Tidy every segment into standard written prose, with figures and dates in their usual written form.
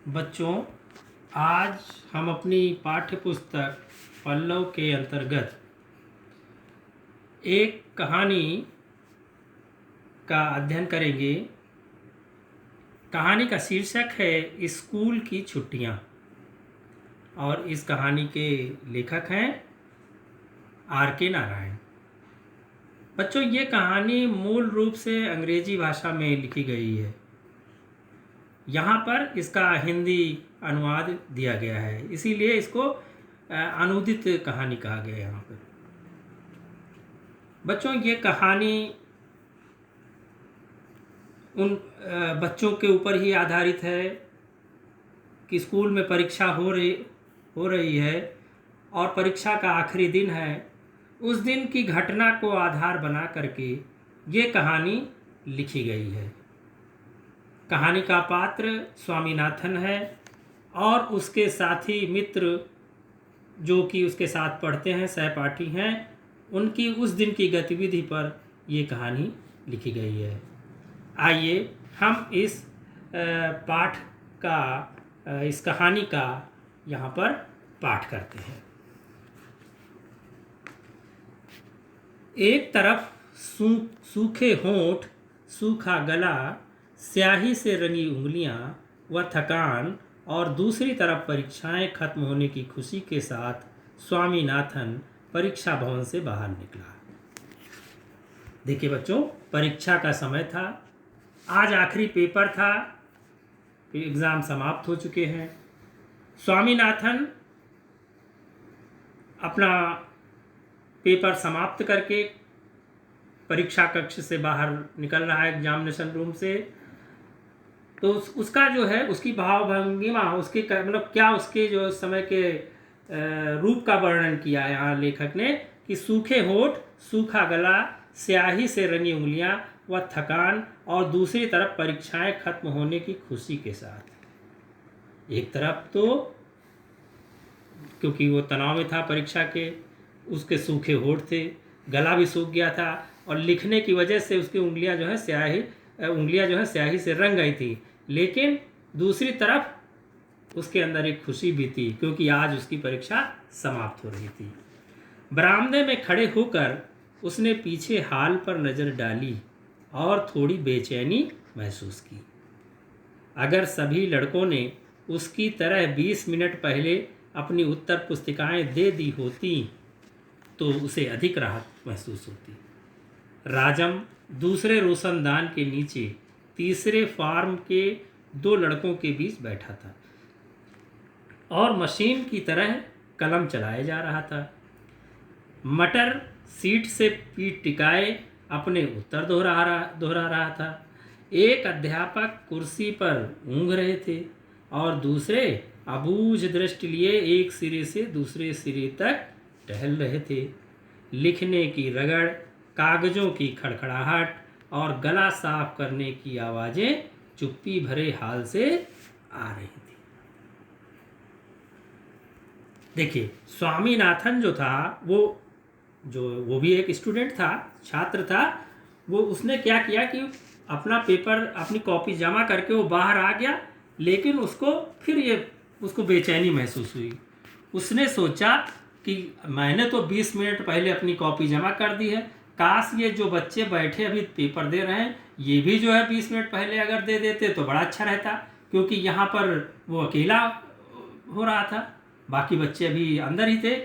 बच्चों, आज हम अपनी पाठ्य पुस्तक पल्लव के अंतर्गत एक कहानी का अध्ययन करेंगे। कहानी का शीर्षक है स्कूल की छुट्टियां और इस कहानी के लेखक हैं R.K. नारायण। बच्चों, ये कहानी मूल रूप से अंग्रेजी भाषा में लिखी गई है। यहाँ पर इसका हिंदी अनुवाद दिया गया है, इसीलिए इसको अनुदित कहानी कहा गया है। यहाँ पर बच्चों, ये कहानी उन बच्चों के ऊपर ही आधारित है कि स्कूल में परीक्षा हो रही है और परीक्षा का आखिरी दिन है। उस दिन की घटना को आधार बना करके ये कहानी लिखी गई है। कहानी का पात्र स्वामीनाथन है और उसके साथी मित्र जो कि उसके साथ पढ़ते हैं, सहपाठी हैं, उनकी उस दिन की गतिविधि पर ये कहानी लिखी गई है। आइए हम इस पाठ का इस कहानी का यहाँ पर पाठ करते हैं। एक तरफ सूखे होंठ, सूखा गला, स्याही से रंगी उंगलियां व थकान, और दूसरी तरफ परीक्षाएं खत्म होने की खुशी के साथ स्वामीनाथन परीक्षा भवन से बाहर निकला। देखिए बच्चों, परीक्षा का समय था। आज आखिरी पेपर था, एग्ज़ाम समाप्त हो चुके हैं। स्वामीनाथन अपना पेपर समाप्त करके परीक्षा कक्ष से बाहर निकल रहा है, एग्जामिनेशन रूम से। तो उसका जो है, उसकी भाव भंगिमा, उसके मतलब क्या, उसके जो समय के रूप का वर्णन किया है यहाँ लेखक ने कि सूखे होठ, सूखा गला, स्याही से रंगी उंगलियां व थकान, और दूसरी तरफ परीक्षाएं खत्म होने की खुशी के साथ। एक तरफ तो क्योंकि वो तनाव में था परीक्षा के, उसके सूखे होठ थे, गला भी सूख गया था, और लिखने की वजह से उसकी उंगलियां जो है स्याही से रंग गई थी। लेकिन दूसरी तरफ उसके अंदर एक खुशी भी थी क्योंकि आज उसकी परीक्षा समाप्त हो रही थी। बरामदे में खड़े होकर उसने पीछे हाल पर नज़र डाली और थोड़ी बेचैनी महसूस की। अगर सभी लड़कों ने उसकी तरह 20 मिनट पहले अपनी उत्तर पुस्तिकाएं दे दी होती तो उसे अधिक राहत महसूस होती। राजम दूसरे रोशनदान के नीचे तीसरे फार्म के 2 लड़कों के बीच बैठा था और मशीन की तरह कलम चलाए जा रहा था। मटर सीट से पीठ टिकाए अपने उत्तर दोहरा रहा था। एक अध्यापक कुर्सी पर ऊँघ रहे थे और दूसरे अबूझ दृष्टि लिए एक सिरे से दूसरे सिरे तक टहल रहे थे। लिखने की रगड़, कागजों की खड़खड़ाहट और गला साफ करने की आवाज़ें चुप्पी भरे हाल से आ रही थी। देखिए, स्वामीनाथन जो था वो भी एक स्टूडेंट था, छात्र था। वो उसने क्या किया कि अपना पेपर, अपनी कॉपी जमा करके वो बाहर आ गया, लेकिन उसको बेचैनी महसूस हुई। उसने सोचा कि मैंने तो 20 मिनट पहले अपनी कॉपी जमा कर दी है, काश ये जो बच्चे बैठे अभी पेपर दे रहे हैं ये भी जो है 20 मिनट पहले अगर दे देते तो बड़ा अच्छा रहता, क्योंकि यहाँ पर वो अकेला हो रहा था, बाकी बच्चे अभी अंदर ही थे,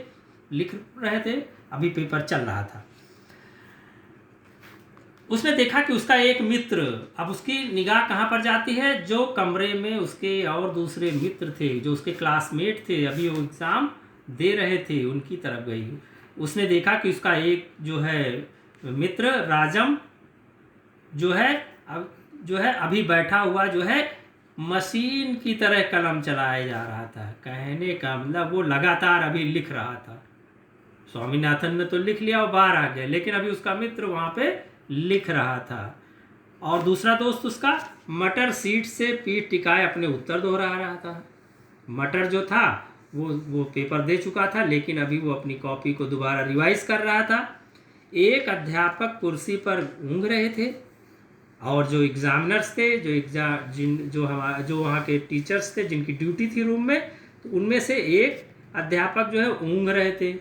लिख रहे थे, अभी पेपर चल रहा था। उसने देखा कि उसका एक मित्र, अब उसकी निगाह कहाँ पर जाती है, जो कमरे में उसके और दूसरे मित्र थे, जो उसके क्लासमेट थे, अभी वो एग्ज़ाम दे रहे थे, उनकी तरफ गई। उसने देखा कि उसका एक जो है मित्र राजम जो है अभी बैठा हुआ जो है मशीन की तरह कलम चलाए जा रहा था। कहने का मतलब वो लगातार अभी लिख रहा था। स्वामीनाथन ने तो लिख लिया और बाहर आ गया, लेकिन अभी उसका मित्र वहाँ पे लिख रहा था। और दूसरा दोस्त उसका मटर सीट से पीठ टिकाए अपने उत्तर दोहरा रहा था। मटर जो था वो पेपर दे चुका था, लेकिन अभी वो अपनी कॉपी को दोबारा रिवाइज कर रहा था। एक अध्यापक कुर्सी पर ऊँघ रहे थे और जो एग्जामिनर्स थे, जो वहाँ के टीचर्स थे जिनकी ड्यूटी थी रूम में, तो उनमें से एक अध्यापक जो है ऊँघ रहे थे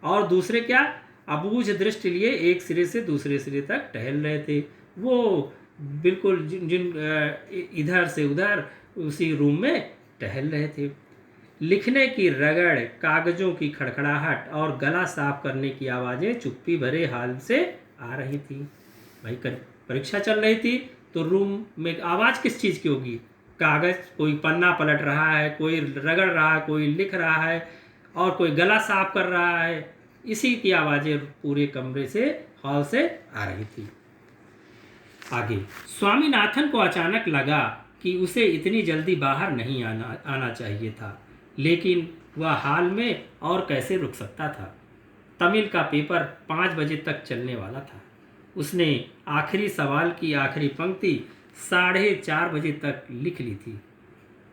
और दूसरे क्या, अबूझ दृष्टि लिए एक सिरे से दूसरे सिरे तक टहल रहे थे। वो बिल्कुल इधर से उधर उसी रूम में टहल रहे थे। लिखने की रगड़, कागजों की खड़खड़ाहट और गला साफ करने की आवाज़ें चुप्पी भरे हाल से आ रही थी। भाई परीक्षा चल रही थी तो रूम में आवाज़ किस चीज़ की होगी? कागज़, कोई पन्ना पलट रहा है, कोई रगड़ रहा है, कोई लिख रहा है और कोई गला साफ कर रहा है। इसी की आवाज़ें पूरे कमरे से, हॉल से आ रही थी। आगे, स्वामीनाथन को अचानक लगा कि उसे इतनी जल्दी बाहर नहीं आना चाहिए था, लेकिन वह हाल में और कैसे रुक सकता था। तमिल का पेपर 5 बजे तक चलने वाला था। उसने आखिरी सवाल की आखिरी पंक्ति 4:30 बजे तक लिख ली थी।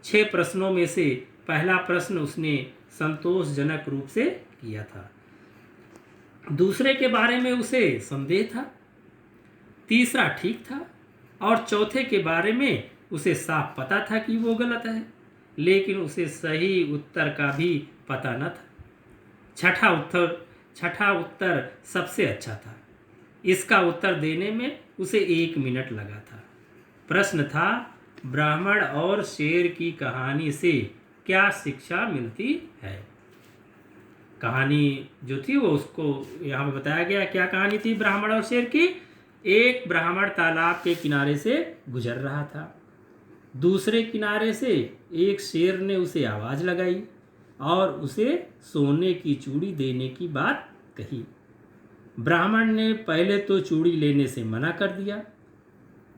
6 प्रश्नों में से पहला प्रश्न उसने संतोषजनक रूप से किया था, दूसरे के बारे में उसे संदेह था, तीसरा ठीक था और चौथे के बारे में उसे साफ पता था कि वो गलत है, लेकिन उसे सही उत्तर का भी पता न था। छठा उत्तर सबसे अच्छा था। इसका उत्तर देने में उसे 1 मिनट लगा था। प्रश्न था, ब्राह्मण और शेर की कहानी से क्या शिक्षा मिलती है? कहानी जो थी वो उसको यहाँ पे बताया गया। क्या कहानी थी ब्राह्मण और शेर की? एक ब्राह्मण तालाब के किनारे से गुजर रहा था। दूसरे किनारे से एक शेर ने उसे आवाज़ लगाई और उसे सोने की चूड़ी देने की बात कही। ब्राह्मण ने पहले तो चूड़ी लेने से मना कर दिया,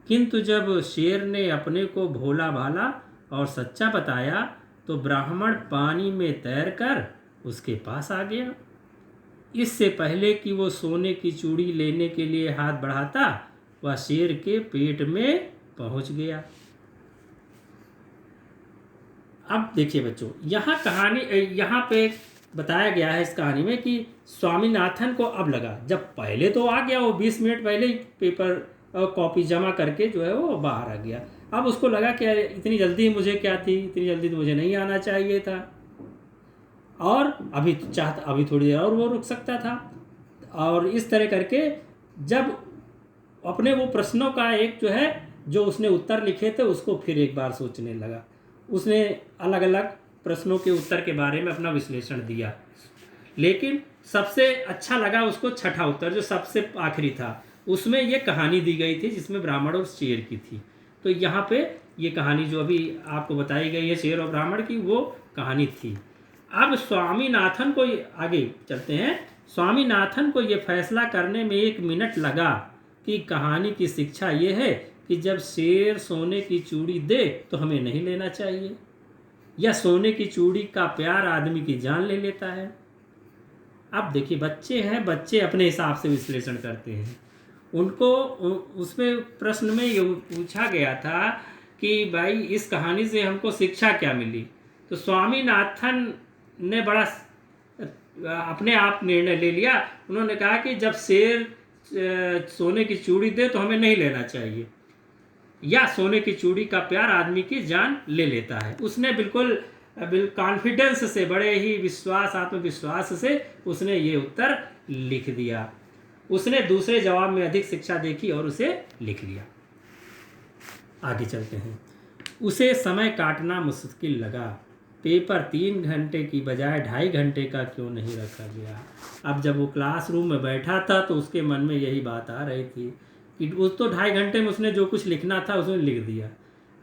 किंतु जब शेर ने अपने को भोला भाला और सच्चा बताया तो ब्राह्मण पानी में तैरकर उसके पास आ गया। इससे पहले कि वो सोने की चूड़ी लेने के लिए हाथ बढ़ाता, वह शेर के पेट में पहुंच गया। अब देखिए बच्चों, यहाँ पे बताया गया है इस कहानी में कि स्वामीनाथन को अब लगा, जब पहले तो आ गया वो 20 मिनट पहले ही पेपर और कॉपी जमा करके जो है वो बाहर आ गया। अब उसको लगा कि इतनी जल्दी मुझे क्या थी, इतनी जल्दी तो मुझे नहीं आना चाहिए था और अभी थोड़ी देर और वो रुक सकता था। और इस तरह करके जब अपने वो प्रश्नों का एक जो है जो उसने उत्तर लिखे थे उसको फिर एक बार सोचने लगा। उसने अलग अलग प्रश्नों के उत्तर के बारे में अपना विश्लेषण दिया, लेकिन सबसे अच्छा लगा उसको छठा उत्तर जो सबसे आखिरी था। उसमें ये कहानी दी गई थी जिसमें ब्राह्मण और शेर की थी। तो यहाँ पे ये कहानी जो अभी आपको बताई गई है शेर और ब्राह्मण की, वो कहानी थी। अब स्वामीनाथन को, आगे चलते हैं, स्वामीनाथन को ये फैसला करने में 1 मिनट लगा कि कहानी की शिक्षा ये है कि जब शेर सोने की चूड़ी दे तो हमें नहीं लेना चाहिए, या सोने की चूड़ी का प्यार आदमी की जान ले लेता है। अब देखिए बच्चे हैं, बच्चे अपने हिसाब से विश्लेषण करते हैं। उनको उसमें प्रश्न में ये पूछा गया था कि भाई इस कहानी से हमको शिक्षा क्या मिली। तो स्वामीनाथन ने बड़ा अपने आप निर्णय ले लिया। उन्होंने कहा कि जब शेर सोने की चूड़ी दे तो हमें नहीं लेना चाहिए, या सोने की चूड़ी का प्यार आदमी की जान ले लेता है। उसने बिल्कुल कॉन्फिडेंस से, बड़े ही आत्मविश्वास से उसने ये उत्तर लिख दिया। उसने दूसरे जवाब में अधिक शिक्षा देखी और उसे लिख लिया। आगे चलते हैं। उसे समय काटना मुश्किल लगा। पेपर 3 घंटे की बजाय 2.5 घंटे का क्यों नहीं रखा गया। अब जब वो क्लासरूम में बैठा था तो उसके मन में यही बात आ रही थी कि उस तो 2.5 घंटे में उसने जो कुछ लिखना था उसने लिख दिया।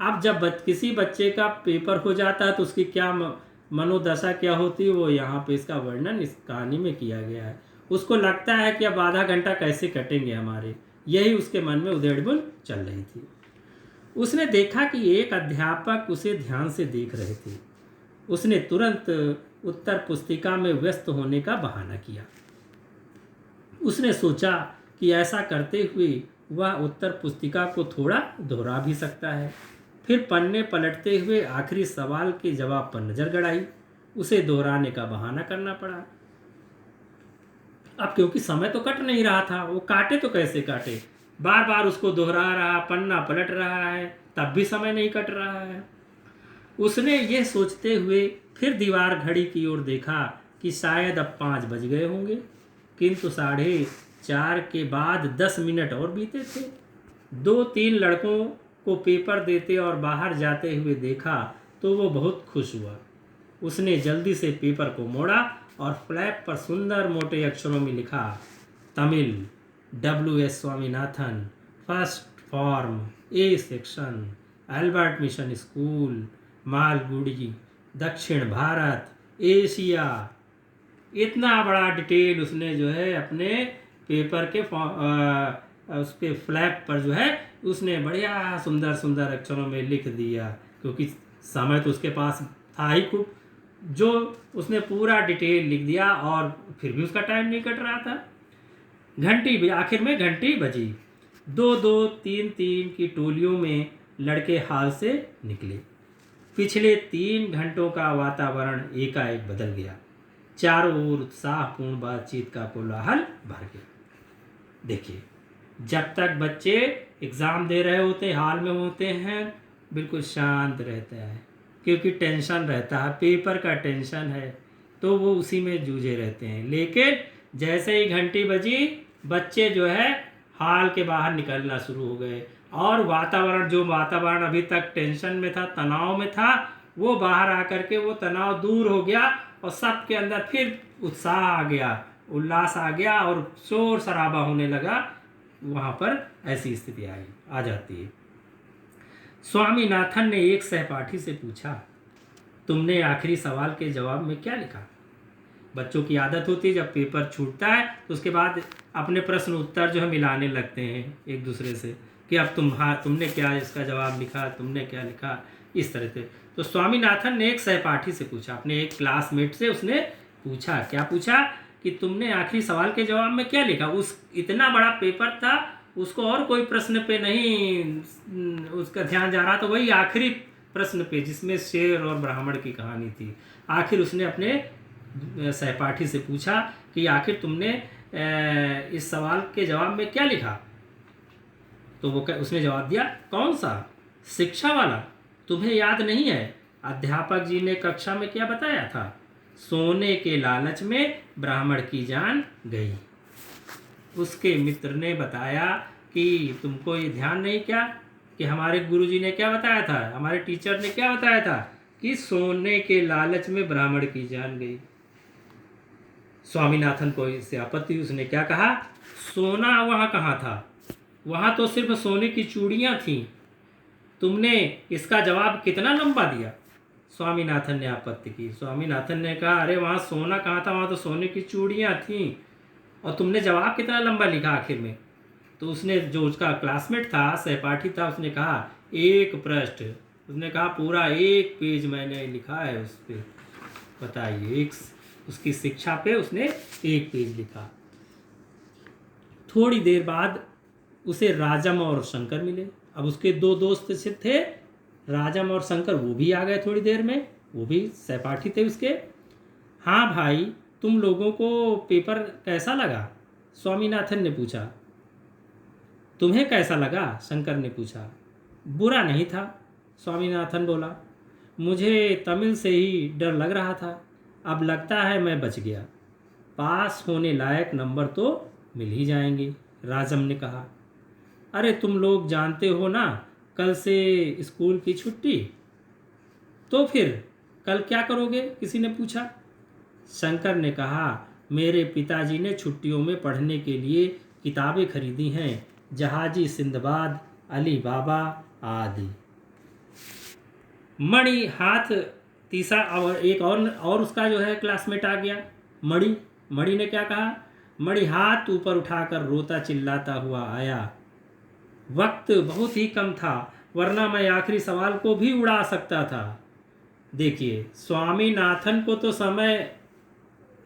अब जब किसी बच्चे का पेपर हो जाता है तो उसकी क्या मनोदशा क्या होती है, वो यहाँ पे इसका वर्णन इस कहानी में किया गया है। उसको लगता है कि अब आधा घंटा कैसे कटेंगे हमारे, यही उसके मन में उधेड़-बुन चल रही थी। उसने देखा कि एक अध्यापक उसे ध्यान से देख रहे थे। उसने तुरंत उत्तर पुस्तिका में व्यस्त होने का बहाना किया। उसने सोचा कि ऐसा करते हुए वह उत्तर पुस्तिका को थोड़ा दोहरा भी सकता है। फिर पन्ने पलटते हुए आखिरी सवाल के जवाब पर नजर गड़ाई। उसे दोहराने का बहाना करना पड़ा। अब क्योंकि समय तो कट नहीं रहा था, वो काटे तो कैसे काटे। बार बार उसको दोहरा रहा, पन्ना पलट रहा है, तब भी समय नहीं कट रहा है। उसने ये सोचते हुए फिर दीवार घड़ी की ओर देखा कि शायद अब 5 बज गए होंगे, किंतु 4:30 के बाद 10 मिनट और बीते थे। 2-3 लड़कों को पेपर देते और बाहर जाते हुए देखा तो वो बहुत खुश हुआ। उसने जल्दी से पेपर को मोड़ा और फ्लैप पर सुंदर मोटे अक्षरों में लिखा, Tamil, W.S. Swaminathan, first form, A section, Albert mission school, Malgudi, दक्षिण भारत, एशिया। इतना बड़ा डिटेल उसने जो है अपने पेपर के उस पे फ्लैप पर जो है उसने बढ़िया सुंदर सुंदर अक्षरों में लिख दिया, क्योंकि समय तो उसके पास था ही खूब। जो उसने पूरा डिटेल लिख दिया और फिर भी उसका टाइम नहीं कट रहा था। घंटी भी आखिर में घंटी बजी। 2-2, 3-3 की टोलियों में लड़के हाल से निकले। पिछले 3 घंटों का वातावरण एकाएक बदल गया। चारों ओर उत्साहपूर्ण बातचीत का कोलाहल भर गया। देखिए, जब तक बच्चे एग्ज़ाम दे रहे होते, हाल में होते हैं, बिल्कुल शांत रहता है, क्योंकि टेंशन रहता है, पेपर का टेंशन है, तो वो उसी में जूझे रहते हैं। लेकिन जैसे ही घंटी बजी, बच्चे जो है हाल के बाहर निकलना शुरू हो गए और जो वातावरण अभी तक टेंशन में था, तनाव में था, वो बाहर आकर के वो तनाव दूर हो गया और सबके अंदर फिर उत्साह आ गया, उल्लास आ गया और शोर शराबा होने लगा। वहाँ पर ऐसी स्थिति आ जाती है। स्वामीनाथन ने एक सहपाठी से पूछा, तुमने आखिरी सवाल के जवाब में क्या लिखा? बच्चों की आदत होती है, जब पेपर छूटता है तो उसके बाद अपने प्रश्न उत्तर जो है मिलाने लगते हैं एक दूसरे से कि अब तुमने क्या इसका जवाब लिखा, तुमने क्या लिखा, इस तरह से। तो स्वामीनाथन ने एक सहपाठी से पूछा, अपने एक क्लासमेट से उसने पूछा, क्या पूछा कि तुमने आखिरी सवाल के जवाब में क्या लिखा? इतना बड़ा पेपर था, उसको और कोई प्रश्न पे नहीं उसका ध्यान जा रहा, तो वही आखिरी प्रश्न पे जिसमें शेर और ब्राह्मण की कहानी थी। आखिर उसने अपने सहपाठी से पूछा कि आखिर तुमने इस सवाल के जवाब में क्या लिखा? तो उसने जवाब दिया, कौन सा? शिक्षा वाला। तुम्हें याद नहीं है अध्यापक जी ने कक्षा में क्या बताया था? सोने के लालच में ब्राह्मण की जान गई। उसके मित्र ने बताया कि तुमको ये ध्यान नहीं क्या कि हमारे गुरुजी ने क्या बताया था, हमारे टीचर ने क्या बताया था कि सोने के लालच में ब्राह्मण की जान गई। स्वामीनाथन को इससे आपत्ति, उसने क्या कहा, सोना वहाँ कहाँ था, वहाँ तो सिर्फ सोने की चूड़ियाँ थीं। तुमने इसका जवाब कितना लंबा दिया? स्वामीनाथन ने आपत्ति की। स्वामीनाथन ने कहा, अरे वहाँ सोना कहाँ था, वहाँ तो सोने की चूड़ियाँ थीं, और तुमने जवाब कितना लंबा लिखा आखिर में? तो उसने, जो उसका क्लासमेट था, सहपाठी था, उसने कहा 1 पृष्ठ। उसने कहा पूरा 1 पेज मैंने लिखा है उस पर। बताइए, उसकी शिक्षा पे उसने 1 पेज लिखा। थोड़ी देर बाद उसे राजम और शंकर मिले। अब उसके 2 दोस्त थे, राजम और शंकर, वो भी आ गए थोड़ी देर में, वो भी सहपाठी थे उसके। हाँ भाई, तुम लोगों को पेपर कैसा लगा? स्वामीनाथन ने पूछा। तुम्हें कैसा लगा? शंकर ने पूछा। बुरा नहीं था, स्वामीनाथन बोला। मुझे तमिल से ही डर लग रहा था, अब लगता है मैं बच गया। पास होने लायक नंबर तो मिल ही जाएंगे, राजम ने कहा। अरे तुम लोग जानते हो ना, कल से स्कूल की छुट्टी। तो फिर कल क्या करोगे? किसी ने पूछा। शंकर ने कहा, मेरे पिताजी ने छुट्टियों में पढ़ने के लिए किताबें खरीदी हैं, जहाजी सिंदबाद, अली बाबा आदि। मणि हाथ तीसरा और एक और उसका जो है क्लासमेट आ गया, मणि ने क्या कहा? मणि हाथ ऊपर उठाकर रोता चिल्लाता हुआ आया। वक्त बहुत ही कम था, वरना मैं आखिरी सवाल को भी उड़ा सकता था। देखिए, स्वामीनाथन को तो समय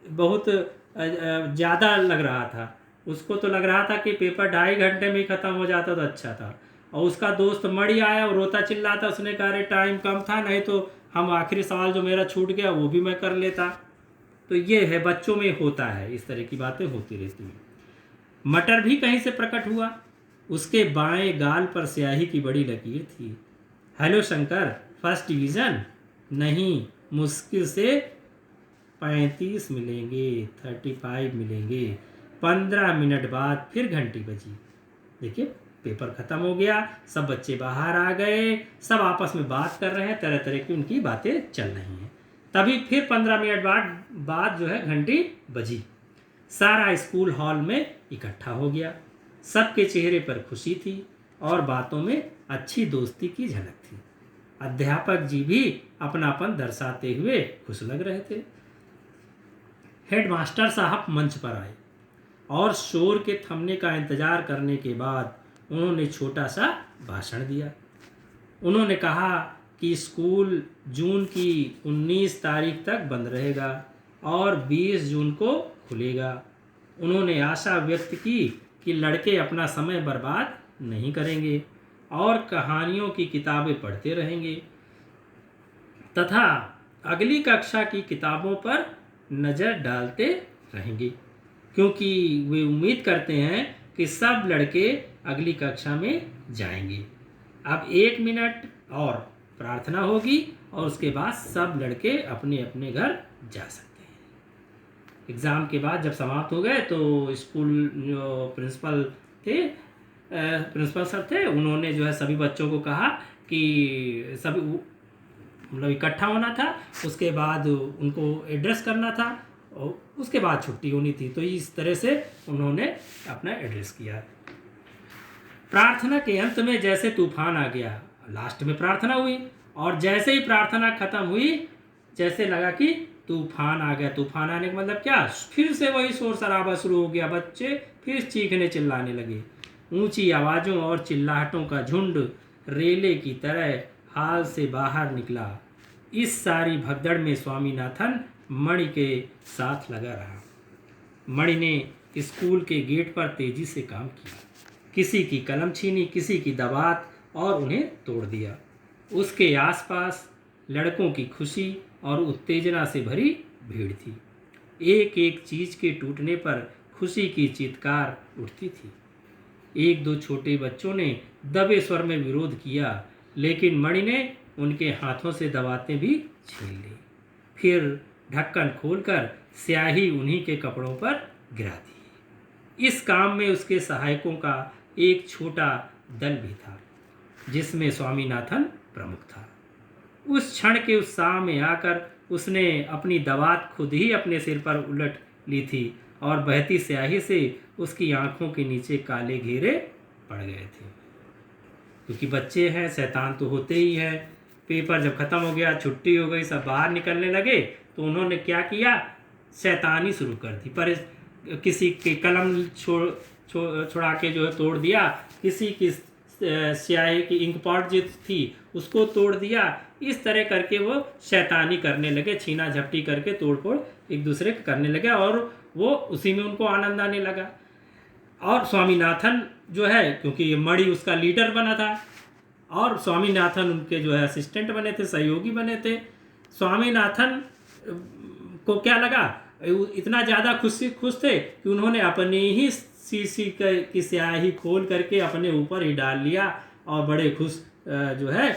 बहुत ज़्यादा लग रहा था। उसको तो लग रहा था कि पेपर 2.5 घंटे में ही ख़त्म हो जाता तो अच्छा था। और उसका दोस्त मणि आया और रोता चिल्लाता, उसने कहा, अरे टाइम कम था, नहीं तो हम आखिरी सवाल जो मेरा छूट गया वो भी मैं कर लेता। तो ये है, बच्चों में होता है, इस तरह की बातें होती रहती हैं। मटर भी कहीं से प्रकट हुआ। उसके बाएं गाल पर स्याही की बड़ी लकीर थी। Hello Shankar, first division? नहीं, मुश्किल से 35 मिलेंगे, 35 मिलेंगे। 15 मिनट बाद फिर घंटी बजी। देखिए, पेपर ख़त्म हो गया, सब बच्चे बाहर आ गए, सब आपस में बात कर रहे हैं, तरह तरह की उनकी बातें चल रही हैं। तभी फिर 15 मिनट बाद जो है घंटी बजी। सारा स्कूल हॉल में इकट्ठा हो गया। सबके चेहरे पर खुशी थी और बातों में अच्छी दोस्ती की झलक थी। अध्यापक जी भी अपनापन दर्शाते हुए खुश लग रहे थे। हेडमास्टर साहब मंच पर आए और शोर के थमने का इंतजार करने के बाद उन्होंने छोटा सा भाषण दिया। उन्होंने कहा कि स्कूल जून की 19 तारीख तक बंद रहेगा और 20 जून को खुलेगा। उन्होंने आशा व्यक्त की कि लड़के अपना समय बर्बाद नहीं करेंगे और कहानियों की किताबें पढ़ते रहेंगे तथा अगली कक्षा की किताबों पर नज़र डालते रहेंगे, क्योंकि वे उम्मीद करते हैं कि सब लड़के अगली कक्षा में जाएंगे। अब 1 मिनट और प्रार्थना होगी और उसके बाद सब लड़के अपने अपने घर जा सकते हैं। एग्ज़ाम के बाद जब समाप्त हो गए तो स्कूल जो प्रिंसिपल सर थे, उन्होंने जो है सभी बच्चों को कहा कि सभी मतलब इकट्ठा होना था, उसके बाद उनको एड्रेस करना था और उसके बाद छुट्टी होनी थी। तो इस तरह से उन्होंने अपना एड्रेस किया। प्रार्थना के अंत में जैसे तूफान आ गया, लास्ट में प्रार्थना हुई और जैसे ही प्रार्थना खत्म हुई जैसे लगा कि तूफान आ गया। तूफान आने का मतलब क्या? फिर से वही शोर शराबा शुरू हो गया। बच्चे फिर चीखने चिल्लाने लगे। ऊंची आवाज़ों और चिल्लाहटों का झुंड रेले की तरह हाल से बाहर निकला। इस सारी भगदड़ में स्वामीनाथन मणि के साथ लगा रहा। मणि ने स्कूल के गेट पर तेजी से काम किया, किसी की कलम छीनी, किसी की दबात और उन्हें तोड़ दिया। उसके आसपास लड़कों की खुशी और उत्तेजना से भरी भीड़ थी। एक एक चीज के टूटने पर खुशी की चीत्कार उठती थी। एक दो छोटे बच्चों ने दबे स्वर में विरोध किया, लेकिन मणि ने उनके हाथों से दबातें भी छीन ली। फिर ढक्कन खोलकर स्याही उन्हीं के कपड़ों पर गिरा दी। इस काम में उसके सहायकों का एक छोटा दल भी था, जिसमें स्वामीनाथन प्रमुख था। उस क्षण के उत्साह में आकर उसने अपनी दवात खुद ही अपने सिर पर उलट ली थी और बहती स्याही से उसकी आंखों के नीचे काले घेरे पड़ गए थे। क्योंकि बच्चे हैं, शैतान तो होते ही हैं। पेपर जब ख़त्म हो गया, छुट्टी हो गई, सब बाहर निकलने लगे, तो उन्होंने क्या किया? शैतानी शुरू कर दी। पर किसी की कलम छुड़ा के जो है तोड़ दिया, किसी की स्याही की इंक पॉट जो थी उसको तोड़ दिया। इस तरह करके वो शैतानी करने लगे, छीना झपटी करके तोड़ फोड़ एक दूसरे के करने लगे और वो उसी में उनको आनंद आने लगा। और स्वामीनाथन जो है, क्योंकि ये मणि उसका लीडर बना था और स्वामीनाथन उनके जो है असिस्टेंट बने थे, सहयोगी बने थे। स्वामीनाथन को क्या लगा, इतना ज़्यादा खुश थे कि उन्होंने अपनी ही शीशी की स्याही खोल करके अपने ऊपर ही डाल लिया और बड़े खुश जो है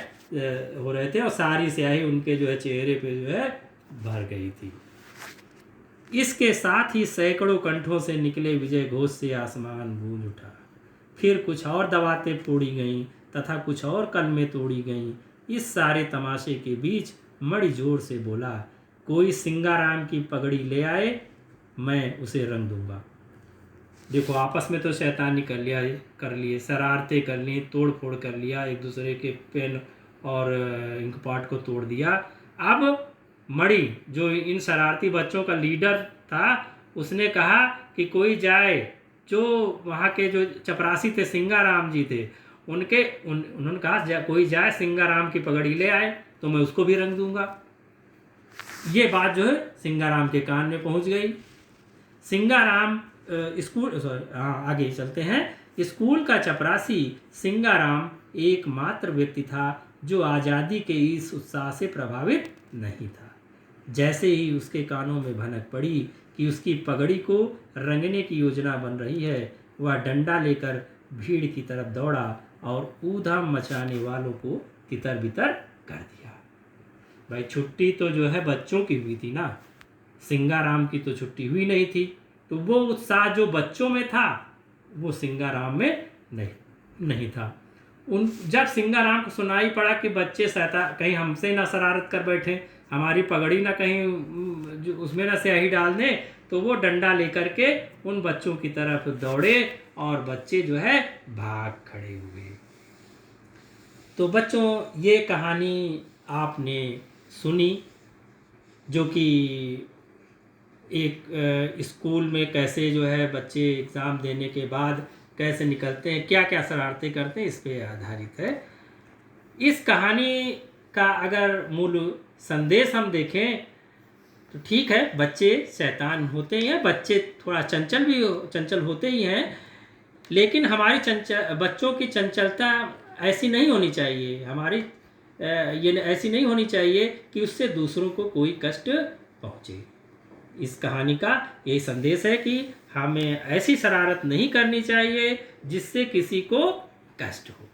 हो रहे थे और सारी स्याही उनके जो है चेहरे पे जो है भर गई थी। इसके साथ ही सैकड़ों कंठों से निकले विजय घोष से आसमान गूंज उठा। फिर कुछ और दवातें फोड़ी गईं तथा कुछ और कलमें तोड़ी गईं। इस सारे तमाशे के बीच मणि जोर से बोला, कोई सिंगाराम की पगड़ी ले आए, मैं उसे रंग दूंगा। देखो, आपस में तो शैतानी कर लिए, शरारतें कर ली, तोड़ फोड़ कर लिया, एक दूसरे के पेन और इंक पॉट को तोड़ दिया। अब मणि जो इन शरारती बच्चों का लीडर था, उसने कहा कि कोई जाए, जो वहाँ के जो चपरासी थे, सिंगाराम जी थे, उन्होंने कहा कोई जाए सिंगाराम की पगड़ी ले आए तो मैं उसको भी रंग दूंगा। ये बात जो है सिंगाराम के कान में पहुँच गई। सिंगाराम आगे चलते हैं। स्कूल का चपरासी सिंगाराम एकमात्र व्यक्ति था जो आज़ादी के इस उत्साह से प्रभावित नहीं था। जैसे ही उसके कानों में भनक पड़ी कि उसकी पगड़ी को रंगने की योजना बन रही है, वह डंडा लेकर भीड़ की तरफ दौड़ा और ऊधम मचाने वालों को तितर बितर कर दिया। भाई छुट्टी तो जो है बच्चों की हुई थी ना, सिंगाराम की तो छुट्टी हुई नहीं थी, तो वो उत्साह जो बच्चों में था वो सिंगाराम में नहीं था। जब सिंगाराम को सुनाई पड़ा कि बच्चे कहीं हमसे ना शरारत कर बैठे, हमारी पगड़ी ना कहीं उसमें ना स्याही डाल दें, तो वो डंडा लेकर के उन बच्चों की तरफ दौड़े और बच्चे जो है भाग खड़े हुए। तो बच्चों ये कहानी आपने सुनी, जो कि एक स्कूल में कैसे जो है बच्चे एग्ज़ाम देने के बाद कैसे निकलते हैं, क्या क्या शरारतें करते हैं, इस पे आधारित है। इस कहानी का अगर मूल संदेश हम देखें तो ठीक है, बच्चे शैतान होते ही हैं, बच्चे थोड़ा चंचल होते ही हैं, लेकिन हमारी बच्चों की चंचलता ऐसी नहीं होनी चाहिए, ये ऐसी नहीं होनी चाहिए कि उससे दूसरों को कोई कष्ट पहुँचे। इस कहानी का यही संदेश है कि हमें ऐसी शरारत नहीं करनी चाहिए जिससे किसी को कष्ट हो।